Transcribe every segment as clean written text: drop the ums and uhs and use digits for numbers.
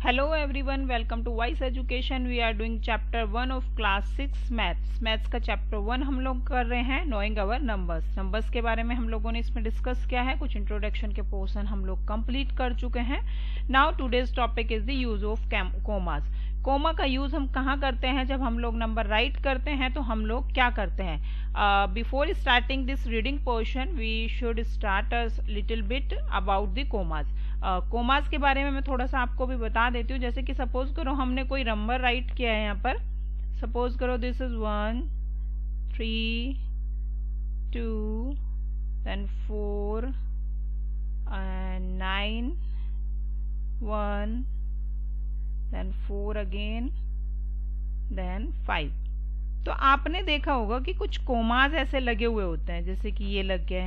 Hello everyone, welcome to Wise Education. We are doing chapter 1 of class 6 maths. Maths का chapter 1 हम लोग कर रहे हैं नोइंग अवर नंबर्स। नंबर्स के बारे में हम लोगों ने इसमें डिस्कस किया है, कुछ इंट्रोडक्शन के पोर्शन हम लोग कंप्लीट कर चुके हैं। Now today's topic is the use of commas. Comma का यूज हम कहाँ करते हैं? जब हम लोग नंबर राइट करते हैं तो हम लोग क्या करते हैं? Before starting this reading portion we should start a little bit about the commas. Commas के बारे में मैं थोड़ा सा आपको भी बता देती हूँ। जैसे कि सपोज करो हमने कोई नंबर राइट किया है यहाँ पर, सपोज करो this is 1 3 2 then 4 and 9 1 then 4 again then 5। तो आपने देखा होगा कि कुछ कोमास ऐसे लगे हुए होते हैं, जैसे कि ये लग गया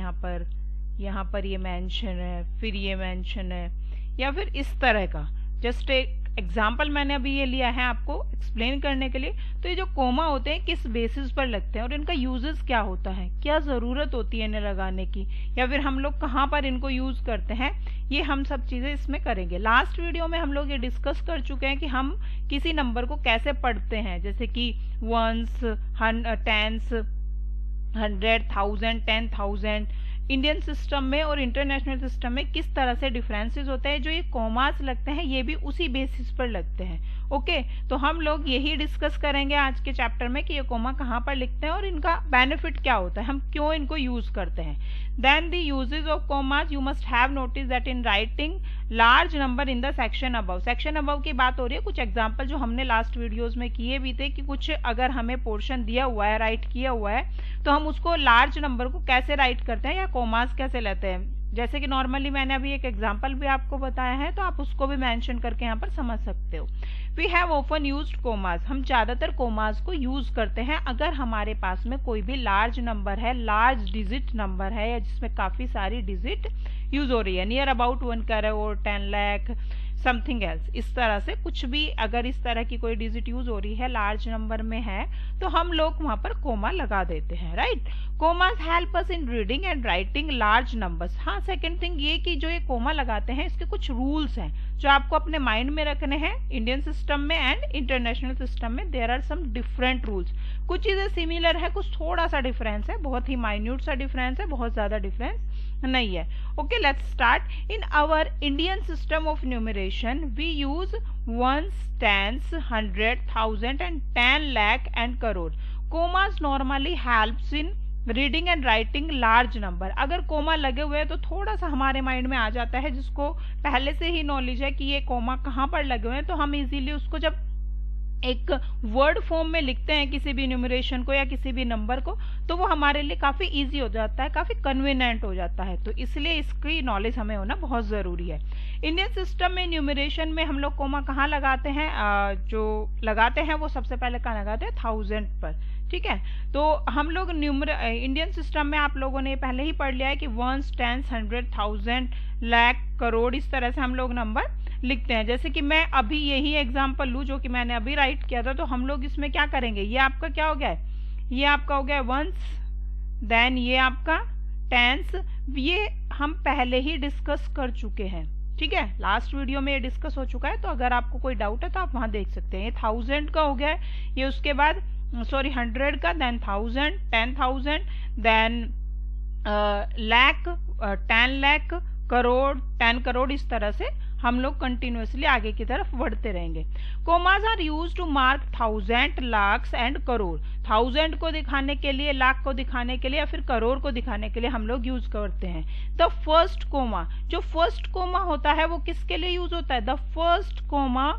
यहाँ पर ये मेंशन है, फिर ये मेंशन है, या फिर इस तरह का। जस्ट एक एग्जाम्पल मैंने अभी ये लिया है आपको एक्सप्लेन करने के लिए। तो ये जो कोमा होते हैं किस बेसिस पर लगते हैं और इनका यूजेस क्या होता है, क्या ज़रूरत होती है इन्हें लगाने की, या फिर हम लोग कहाँ पर इनको यूज़ करते हैं, ये हम सब चीज़ें इसमें करेंगे। लास्ट वीडियो में हम लोग ये डिस्कस कर चुके हैं कि हम किसी नंबर को कैसे पढ़ते हैं, जैसे कि वंस, टेंस, 100, 1000, 10,000। इंडियन सिस्टम में और इंटरनेशनल सिस्टम में किस तरह से डिफरेंसेस होते हैं। जो ये कॉमास लगते हैं ये भी उसी बेसिस पर लगते हैं। ओके, तो हम लोग यही डिस्कस करेंगे आज के चैप्टर में कि ये कोमा कहाँ पर लिखते हैं और इनका बेनिफिट क्या होता है, हम क्यों इनको यूज करते हैं। Then the uses of commas, you must have notice that in writing large number in the section above. Section above की बात हो रही है, कुछ एग्जाम्पल जो हमने लास्ट वीडियोज में किए भी थे कि कुछ अगर हमें पोर्शन दिया हुआ है, राइट किया हुआ है, तो हम उसको लार्ज नंबर को कैसे राइट करते हैं या कोमास कैसे लेते हैं। जैसे कि नॉर्मली मैंने अभी एक एग्जांपल भी आपको बताया है, तो आप उसको भी मेंशन करके यहाँ पर समझ सकते हो। We have often used commas, हम ज्यादातर कोमास को यूज करते हैं अगर हमारे पास में कोई भी लार्ज नंबर है, लार्ज डिजिट नंबर है, या जिसमें काफी सारी डिजिट यूज हो रही है, near about 1 crore, 10 lakh, something else. इस तरह से कुछ भी अगर इस तरह की कोई डिजिट यूज हो रही है, लार्ज नंबर में है, तो हम लोग वहां पर कोमा लगा देते हैं, right. Commas help us in reading and writing large numbers. हाँ, सेकंड थिंग ये कि जो ये कोमा लगाते हैं इसके कुछ रूल्स हैं जो आपको अपने माइंड में रखने हैं। इंडियन सिस्टम में एंड इंटरनेशनल सिस्टम में there are some different rules. कुछ चीजें सिमिलर है, कुछ थोड़ा सा डिफरेंस है, बहुत ही माइन्यूट सा डिफरेंस है, बहुत ज्यादा डिफरेंस नहीं है। Okay, let's start. In our Indian system of numeration we use ones, tens, 100, 1000 and 10 lakh and crore. Commas normally helps in reading and writing large number. अगर कोमा लगे हुए हैं तो थोड़ा सा हमारे माइंड में आ जाता है, जिसको पहले से ही नॉलेज है कि ये कोमा कहाँ पर लगे हुए हैं, तो हम इजीली उसको जब एक वर्ड फॉर्म में लिखते हैं किसी भी न्यूमरेशन को या किसी भी नंबर को, तो वो हमारे लिए काफी इजी हो जाता है, काफी कन्वीनियंट हो जाता है। तो इसलिए इसकी नॉलेज हमें होना बहुत जरूरी है। इंडियन सिस्टम में न्यूमरेशन में हम लोग कोमा कहाँ लगाते हैं? जो लगाते हैं वो सबसे पहले कहाँ लगाते हैं? 1000 पर, ठीक है। तो हम लोग इंडियन सिस्टम में आप लोगों ने पहले ही पढ़ लिया है कि वंस, टेंस, 100, 1000, लाख, करोड़, इस तरह से हम लोग नंबर लिखते हैं। जैसे कि मैं अभी यही एग्जांपल लूँ जो कि मैंने अभी राइट किया था, तो हम लोग इसमें क्या करेंगे? ये आपका क्या हो गया है? ये आपका हो गया वंस, देन ये आपका टेंस। ये हम पहले ही डिस्कस कर चुके हैं, ठीक है। लास्ट वीडियो में ये डिस्कस हो चुका है, तो अगर आपको कोई डाउट है तो आप वहां देख सकते हैं। ये 1000 का हो गया है, ये उसके बाद 100 का, देन 1000, 10,000, देन लाख, 10 लाख, करोड़, 10 करोड़, इस तरह से हम लोग कंटिन्यूअसली आगे की तरफ बढ़ते रहेंगे। Commas are use to mark 1000, lakh and crore. 1000 को दिखाने के लिए, लाख को दिखाने के लिए, या फिर करोड़ को दिखाने के लिए हम लोग यूज करते हैं। द फर्स्ट कोमा, जो फर्स्ट कोमा होता है वो किसके लिए यूज होता है? The first comma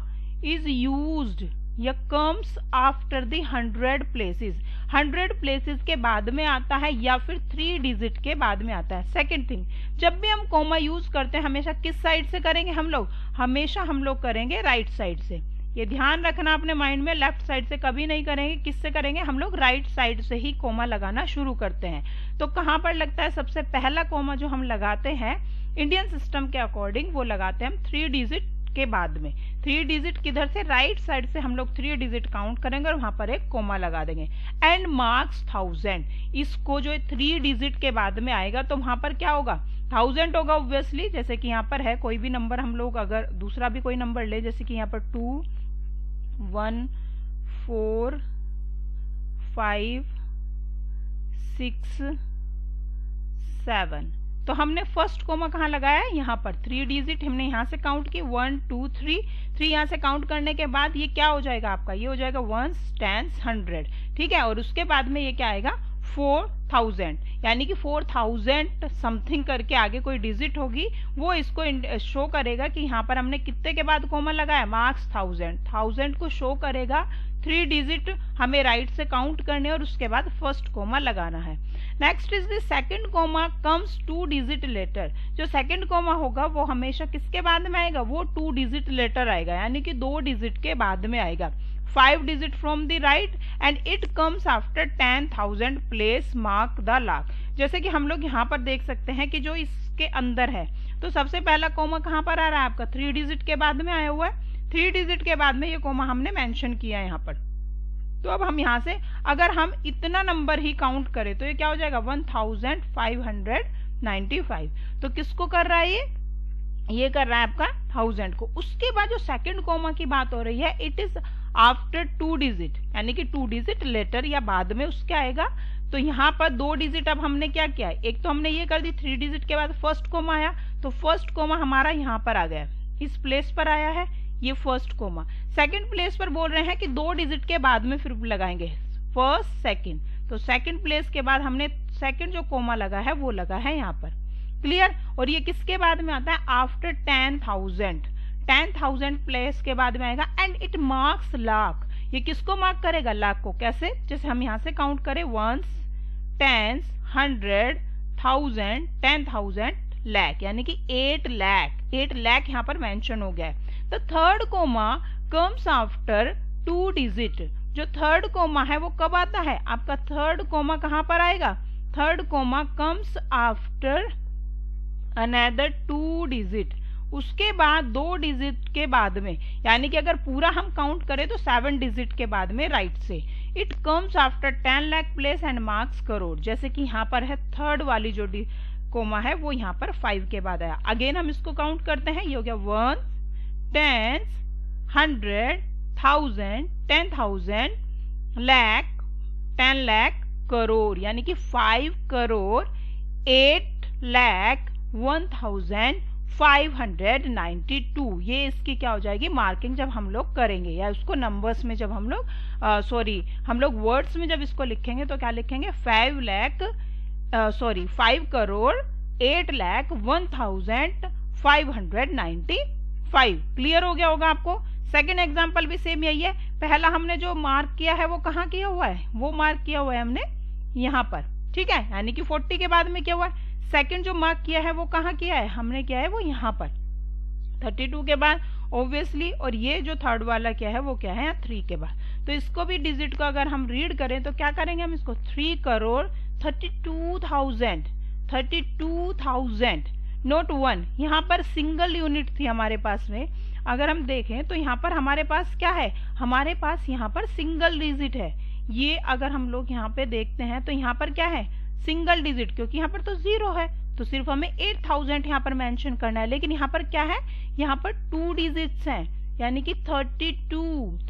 is used or comes after the 100 places. 100 places के बाद में आता है या फिर 3 डिजिट के बाद में आता है। सेकंड थिंग, जब भी हम कोमा यूज करते हैं हमेशा किस साइड से करेंगे हम लोग? हमेशा हम लोग करेंगे राइट साइड से। ये ध्यान रखना अपने माइंड में, लेफ्ट साइड से कभी नहीं करेंगे। किससे करेंगे? हम लोग राइट साइड से ही कोमा लगाना शुरू करते हैं। तो कहाँ पर लगता है? सबसे पहला कोमा जो हम लगाते हैं इंडियन सिस्टम के अकॉर्डिंग वो लगाते हैं हम 3 डिजिट के बाद में 3 डिजिट किधर से, राइट साइड से हम लोग 3 डिजिट काउंट करेंगे और वहां पर एक कोमा लगा देंगे। एंड मार्क्स 1000, इसको जो 3 डिजिट के बाद में आएगा तो वहां पर क्या होगा, 1000 होगा ऑब्वियसली। जैसे कि यहाँ पर है कोई भी नंबर हम लोग अगर दूसरा भी कोई नंबर ले, जैसे कि यहाँ पर 2 1 4 5 6 7, तो हमने फर्स्ट कोमा कहाँ लगाया है, यहाँ पर 3 डिजिट हमने यहाँ से काउंट की 1 2 3 यहाँ से काउंट करने के बाद ये क्या हो जाएगा आपका, ये हो जाएगा 1s 10s 100, ठीक है। और उसके बाद में ये क्या आएगा 4000, यानी कि 4000 समथिंग करके आगे कोई डिजिट होगी वो इसको शो करेगा कि यहाँ पर हमने कितने के बाद कोमा लगाया, मार्क्स 1000 को शो करेगा। 3 डिजिट हमें राइट से काउंट करने और उसके बाद फर्स्ट कोमा लगाना है। Next is the second comma comes 2 digit later, जो सेकंड कोमा होगा वो हमेशा किसके बाद में आएगा, वो 2 डिजिट लेटर आएगा, यानी कि 2 डिजिट के बाद में आएगा। 5 digit from the right and it comes after 10,000 place mark the lakh. जैसे कि हम लोग यहाँ पर देख सकते हैं कि जो इसके अंदर है, तो सबसे पहला कोमा कहाँ पर आ रहा है आपका, 3 डिजिट के बाद में आया हुआ है। 3 डिजिट के बाद में ये कोमा हमने मेंशन किया है यहाँ पर। तो अब हम यहाँ से अगर हम इतना नंबर ही काउंट करें तो ये क्या हो जाएगा 1595। तो किसको कर रहा है ये कर रहा है आपका 1000 को। उसके बाद जो सेकंड कोमा की बात हो रही है, इट इज आफ्टर 2 डिजिट, यानी कि 2 डिजिट लेटर या बाद में उसके आएगा। तो यहाँ पर 2 डिजिट अब हमने क्या किया, एक तो हमने ये कर दी 3 डिजिट के बाद फर्स्ट कोमा आया, तो फर्स्ट कोमा हमारा यहाँ पर आ गया, इस प्लेस पर आया है ये फर्स्ट कोमा। सेकंड प्लेस पर बोल रहे हैं कि 2 डिजिट के बाद में फिर लगाएंगे फर्स्ट सेकंड, तो सेकंड प्लेस के बाद हमने सेकंड जो कोमा लगा है वो लगा है यहाँ पर, क्लियर। और ये किसके बाद में आता है, आफ्टर 10,000 प्लेस के बाद में आएगा। एंड इट मार्क्स लाख, ये किसको मार्क करेगा, लाख को। कैसे, जैसे हम यहाँ से काउंट करें 1s 10s 100 1000 10,000 लाख, यानी कि 8 लाख यहाँ पर मेंशन हो गया है। तो third comma comes after 2 digit, जो थर्ड कोमा है वो कब आता है आपका, थर्ड कोमा कहाँ पर आएगा, third comma comes after another 2 digit, उसके बाद 2 डिजिट के बाद में, यानी कि अगर पूरा हम काउंट करें तो 7 डिजिट के बाद में राइट से। It comes after 10 lakh place and marks crore, जैसे कि यहाँ पर है थर्ड वाली जो कोमा है वो यहाँ पर 5 के बाद आया। अगेन हम इसको काउंट करते हैं, ये हो गया 1 10 100 1000 10,000 लाख 10 लाख करोड़, यानी कि 5 करोड़ 8 लाख 1592। ये इसकी क्या हो जाएगी मार्किंग जब हम लोग करेंगे, या उसको नंबर्स में जब हम लोग हम लोग वर्ड्स में जब इसको लिखेंगे तो क्या लिखेंगे 5 करोड़ 8 लाख 1595। क्लियर हो गया होगा आपको। सेकेंड एग्जाम्पल भी सेम यही है। पहला हमने जो मार्क किया है वो कहाँ किया हुआ है, वो मार्क किया हुआ है हमने यहाँ पर, ठीक है, यानी कि 40 के बाद में किया हुआ है। सेकंड जो मार्क किया है वो कहाँ किया है, हमने किया है वो यहाँ पर 32 के बाद ऑब्वियसली। और ये जो थर्ड वाला क्या है वो क्या है 3 के बाद। तो इसको भी डिजिट को अगर हम रीड करें तो क्या करेंगे हम इसको 3 करोड़ 32,000 नोट 1। यहाँ पर सिंगल यूनिट थी हमारे पास में, अगर हम देखें तो यहाँ पर हमारे पास क्या है, हमारे पास यहाँ पर सिंगल डिजिट है। ये अगर हम लोग यहाँ पे देखते हैं तो यहाँ पर क्या है सिंगल डिजिट, क्योंकि यहाँ पर तो 0 है तो सिर्फ हमें 8000 यहाँ पर मेंशन करना है। लेकिन यहाँ पर क्या है, यहाँ पर 2 डिजिट्स हैं, यानी कि 32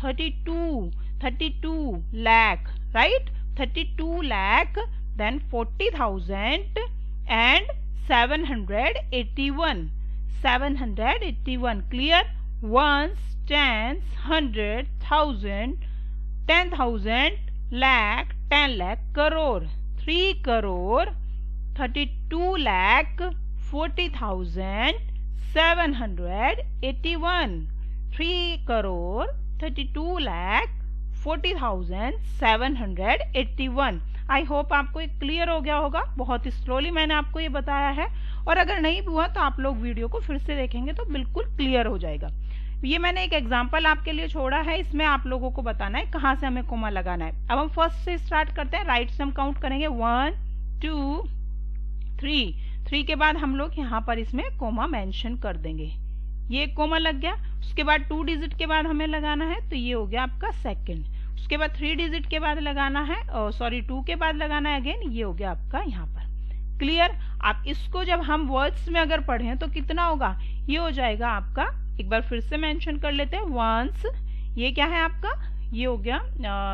lakh, right, 32 lakh then 40,000 and 781 clear. 1s 10s 100 1000 10,000 lakh 10 lakh crore. 3 crore 32 lakh 40,781। 3 crore 32 lakh 40,781। I hope आपको ये क्लियर हो गया होगा। बहुत स्लोली मैंने आपको ये बताया है, और अगर नहीं हुआ तो आप लोग वीडियो को फिर से देखेंगे तो बिल्कुल क्लियर हो जाएगा। ये मैंने एक एग्जांपल आपके लिए छोड़ा है, इसमें आप लोगों को बताना है कहाँ से हमें कोमा लगाना है। अब हम फर्स्ट से स्टार्ट करते हैं, राइट से हम काउंट करेंगे 1 2 3 के बाद हम लोग यहाँ पर इसमें कोमा मेंशन कर देंगे। ये कोमा लग गया। उसके बाद 2 डिजिट के बाद हमें लगाना है, तो ये हो गया आपका सेकंड। उसके बाद 3 डिजिट के बाद लगाना है, 2 के बाद लगाना है अगेन, ये हो गया आपका यहाँ पर। क्लियर। आप इसको जब हम वर्ड्स में अगर पढ़ें तो कितना होगा, ये हो जाएगा आपका, एक बार फिर से मेंशन कर लेते हैं, वंस, ये क्या है आपका, ये हो गया,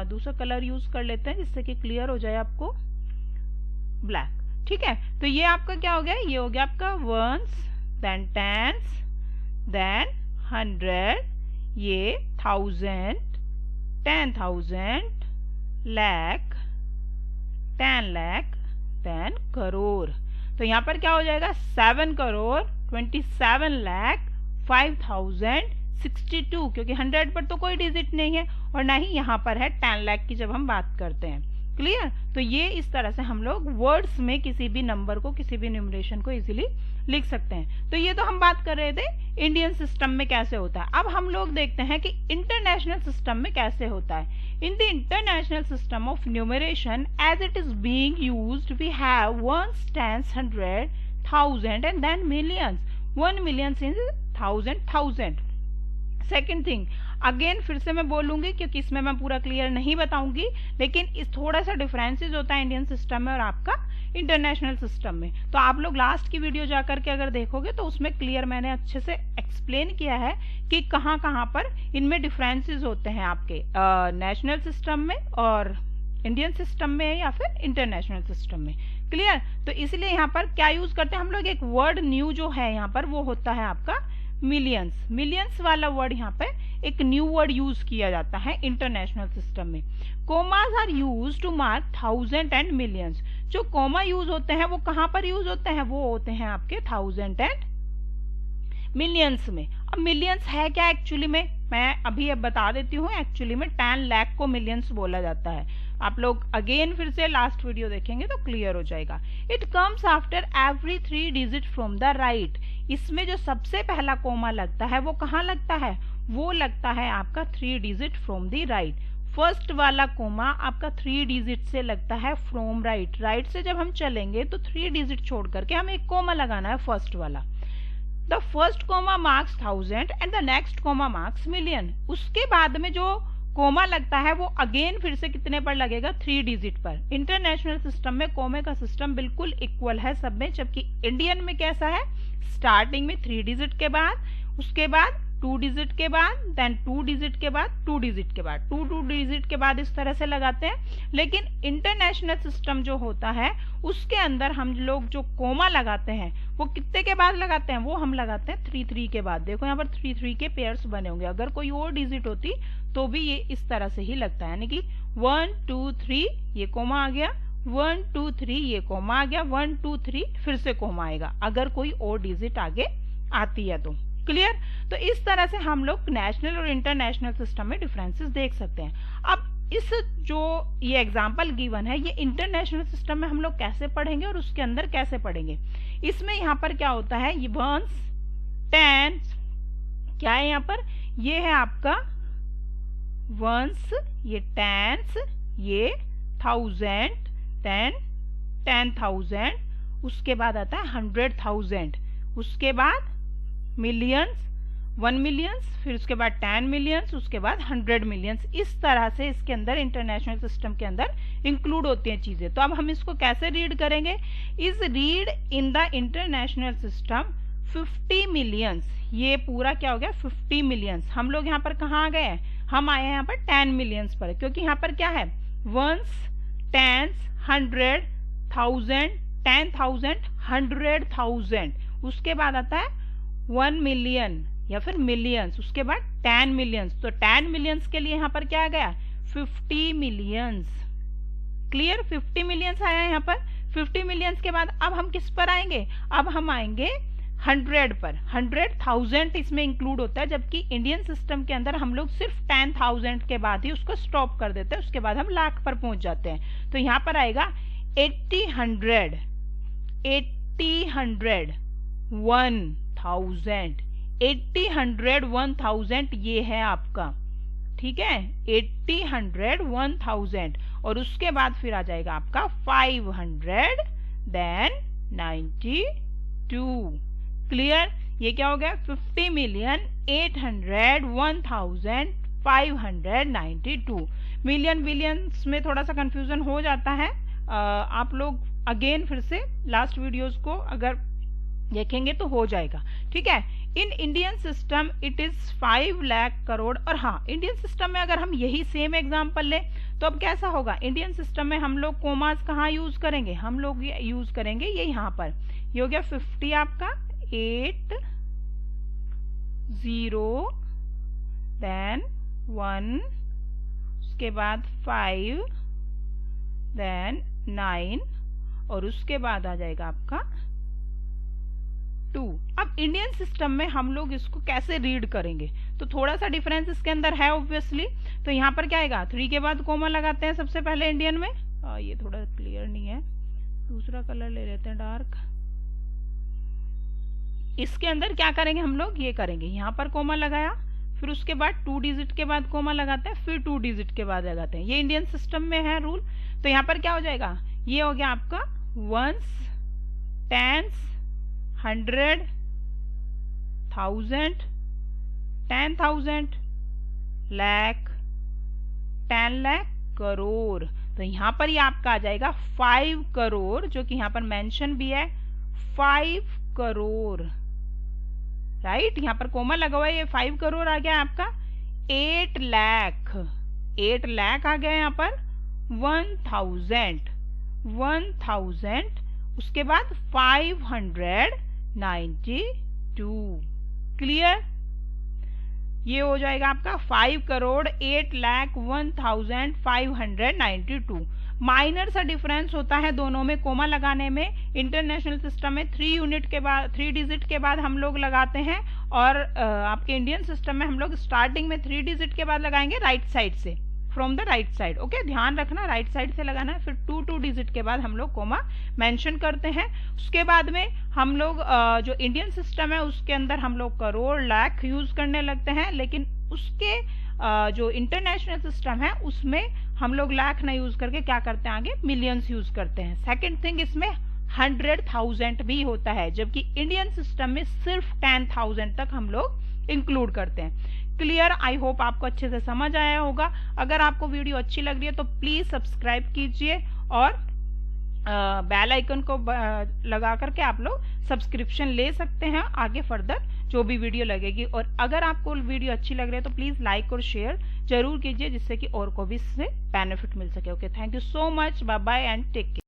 दूसरा कलर यूज कर लेते हैं जिससे कि क्लियर हो जाए आपको, ब्लैक। ठीक है, तो ये आपका क्या हो गया, ये हो गया आपका वंस, देन टेंस, देन 100, ये 1000, 10,000, लाख, 10 लाख, देन करोड़। तो यहाँ पर क्या हो जाएगा, 7 करोड़ 27 लाख 5,062, क्योंकि 100 पर तो कोई डिजिट नहीं है और ना ही यहाँ पर है 10 लाख की जब हम बात करते हैं। क्लियर। तो ये इस तरह से हम लोग वर्ड्स में किसी भी नंबर को, किसी भी न्यूमरेशन को इजीली लिख सकते हैं। तो ये तो हम बात कर रहे थे इंडियन सिस्टम में कैसे होता है। अब हम लोग देखते हैं कि इंटरनेशनल सिस्टम में कैसे होता है। In the international system of numeration as it is being used we have ones, tens, 100, 1000 and then millions. 1 million in 1000। Second thing, again फिर से मैं बोलूंगी क्योंकि इसमें मैं पूरा क्लियर नहीं बताऊंगी, लेकिन इस थोड़ा सा डिफरेंसेस होता है इंडियन सिस्टम में और आपका इंटरनेशनल सिस्टम में। तो आप लोग लास्ट की वीडियो जाकर के अगर देखोगे तो उसमें क्लियर मैंने अच्छे से एक्सप्लेन किया है कि कहाँ कहाँ पर इनमें डिफरेंसेस होते हैं आपके नेशनल सिस्टम में और इंडियन सिस्टम में या फिर इंटरनेशनल सिस्टम में। क्लियर। तो इसलिए यहाँ पर क्या यूज करते हैं हम लोग, एक वर्ड न्यू जो है यहाँ पर वो होता है आपका मिलियंस। मिलियंस वाला वर्ड यहाँ पे एक न्यू वर्ड यूज किया जाता है इंटरनेशनल सिस्टम में। Commas are use to mark 1000 and millions. जो कोमा यूज होते हैं वो कहाँ पर यूज होते हैं, वो होते हैं आपके 1000 एंड मिलियंस में। अब मिलियंस है क्या एक्चुअली में, मैं अभी अब बता देती हूँ। एक्चुअली में 10 लाख को मिलियंस बोला जाता है। आप लोग अगेन फिर से लास्ट वीडियो देखेंगे तो क्लियर हो जाएगा। It comes after every 3 digit from the right. इसमें जो सबसे पहला कोमा लगता है वो कहाँ लगता है, वो लगता है आपका 3 digit from the right. First वाला कोमा आपका 3 डिजिट से लगता है फ्रॉम राइट। राइट से जब हम चलेंगे तो 3 डिजिट छोड़ करके हमें एक कोमा लगाना है, फर्स्ट वाला। The first comma marks 1000 and the next comma marks million. उसके बाद में जो कोमा लगता है वो अगेन फिर से कितने पर लगेगा, 3 डिजिट पर। इंटरनेशनल सिस्टम में कोमे का सिस्टम बिल्कुल इक्वल है सब में, जबकि इंडियन में कैसा है, स्टार्टिंग में 3 डिजिट के बाद, उसके बाद 2 डिजिट के बाद, देन 2 डिजिट के बाद, 2 डिजिट के बाद, 2 डिजिट के बाद इस तरह से लगाते हैं। लेकिन इंटरनेशनल सिस्टम जो होता है उसके अंदर हम लोग जो कोमा लगाते हैं वो कितने के बाद लगाते हैं, वो हम लगाते हैं 3 के बाद। देखो यहाँ पर 3 के पेयर्स बने होंगे। अगर कोई और डिजिट होती तो भी ये इस तरह से ही लगता है, यानी कि 1 2 3 ये कोमा आ गया, 1 2 3 ये कोमा आ गया, 1 2 3 फिर से कोमा आएगा अगर कोई और डिजिट आगे आती है तो। क्लियर। तो इस तरह से हम लोग नेशनल और इंटरनेशनल सिस्टम में डिफरेंसेस देख सकते हैं। अब इस जो ये एग्जांपल गिवन है ये इंटरनेशनल सिस्टम में हम लोग कैसे पढ़ेंगे और उसके अंदर कैसे पढ़ेंगे। इसमें यहाँ पर क्या होता है, ये वंस, टेंस, क्या है यहाँ पर, ये है आपका वंस, ये टेंस, ये 1000, देन 10,000, उसके बाद आता है 100,000, उसके बाद मिलियंस, 1 मिलियंस, फिर उसके बाद 10 मिलियंस, उसके बाद 100 मिलियंस। इस तरह से इसके अंदर इंटरनेशनल सिस्टम के अंदर इंक्लूड होती हैं चीजें। तो अब हम इसको कैसे रीड करेंगे, is read in the international system 50 millions. ये पूरा क्या हो गया, 50 मिलियंस। हम लोग यहाँ पर कहाँ आ गए हैं, हम आए हैं यहाँ पर 10 मिलियंस पर, क्योंकि यहाँ पर क्या है, वंस, टेंस, 100, 1000, 10,000, 100,000, उसके बाद आता है 1 मिलियन या फिर मिलियंस, उसके बाद 10 मिलियंस। तो 10 मिलियंस के लिए यहाँ पर क्या आ गया, 50 मिलियंस। क्लियर। 50 मिलियंस आया यहाँ पर। 50 मिलियंस के बाद अब हम किस पर आएंगे, अब हम आएंगे 100 पर। 100,000 इसमें इंक्लूड होता है, जबकि इंडियन सिस्टम के अंदर हम लोग सिर्फ 10,000 के बाद ही उसको स्टॉप कर देते हैं, उसके बाद हम लाख पर पहुंच जाते हैं। तो यहाँ पर आएगा 80,100, 80,100, 1,000, 80,100, 1,000 ये है आपका। ठीक है, 80,100, 1,000 और उसके बाद फिर आ जाएगा आपका 500, देन 92। क्लियर। ये क्या हो गया 50,801,592। मिलियन बिलियंस में थोड़ा सा कंफ्यूजन हो जाता है, आप लोग अगेन फिर से लास्ट वीडियोस को अगर देखेंगे तो हो जाएगा, ठीक है। In Indian system it is 5 lakh crore. और हाँ, इंडियन सिस्टम में अगर हम यही सेम एग्जांपल लें तो अब कैसा होगा, इंडियन सिस्टम में हम लोग कोमास कहाँ यूज करेंगे, हम लोग यूज करेंगे ये यहाँ पर। ये हो गया 50 आपका 8 0 देन 1, उसके बाद 5 देन 9 और उसके बाद आ जाएगा आपका 2। अब इंडियन सिस्टम में हम लोग इसको कैसे रीड करेंगे, तो थोड़ा सा डिफरेंस इसके अंदर है ऑब्वियसली। तो यहाँ पर क्या आएगा, 3 के बाद कोमा लगाते हैं सबसे पहले इंडियन में। ये थोड़ा क्लियर नहीं है, दूसरा कलर ले लेते हैं डार्क। इसके अंदर क्या करेंगे हम लोग, ये करेंगे, यहाँ पर कोमा लगाया, फिर उसके बाद 2 डिजिट के बाद कोमा लगाते हैं, फिर 2 डिजिट के बाद लगाते हैं। ये इंडियन सिस्टम में है रूल। तो यहाँ पर क्या हो जाएगा, ये हो गया आपका वंस, टेंस, 100, 1000, 10,000, लाख, 10 लाख, करोड़। तो यहाँ पर ये आपका आ जाएगा 5 करोड़, जो कि यहाँ पर मेंशन भी है 5 करोड़, राइट। यहाँ पर कोमा लगा हुआ है, ये 5 करोड़ आ गया आपका। 8 लाख, 8 लाख आ गया यहाँ पर। 1000, 1000, उसके बाद 592। क्लियर, ये हो जाएगा आपका 5 करोड़ 8 लाख 1,592। माइनर सा डिफरेंस होता है दोनों में कोमा लगाने में। इंटरनेशनल सिस्टम में 3 यूनिट के बाद 3 डिजिट के बाद हम लोग लगाते हैं, और आपके इंडियन सिस्टम में हम लोग स्टार्टिंग में 3 डिजिट के बाद लगाएंगे राइट साइड से, from the right side. Okay, ध्यान रखना राइट साइड से लगाना है। फिर 2 डिजिट के बाद हम लोग कोमा मेंशन करते हैं। उसके बाद में हम लोग जो इंडियन सिस्टम है उसके अंदर हम लोग करोड़ लाख यूज करने लगते हैं, लेकिन उसके जो इंटरनेशनल सिस्टम है उसमें हम लोग लाख ना यूज करके क्या करते हैं, आगे मिलियंस यूज करते हैं। सेकेंड थिंग, इसमें 100,000 भी होता है, जबकि इंडियन सिस्टम में सिर्फ 10,000 तक हम लोग इंक्लूड करते हैं। क्लियर, आई होप आपको अच्छे से समझ आया होगा। अगर आपको वीडियो अच्छी लग रही है तो प्लीज सब्सक्राइब कीजिए और बेल आइकन को लगा करके आप लोग सब्सक्रिप्शन ले सकते हैं आगे फर्दर जो भी वीडियो लगेगी। और अगर आपको वीडियो अच्छी लग रही है तो प्लीज लाइक और शेयर जरूर कीजिए, जिससे कि और को भी इससे बेनिफिट मिल सके। Okay, thank you so much, bye bye and take care.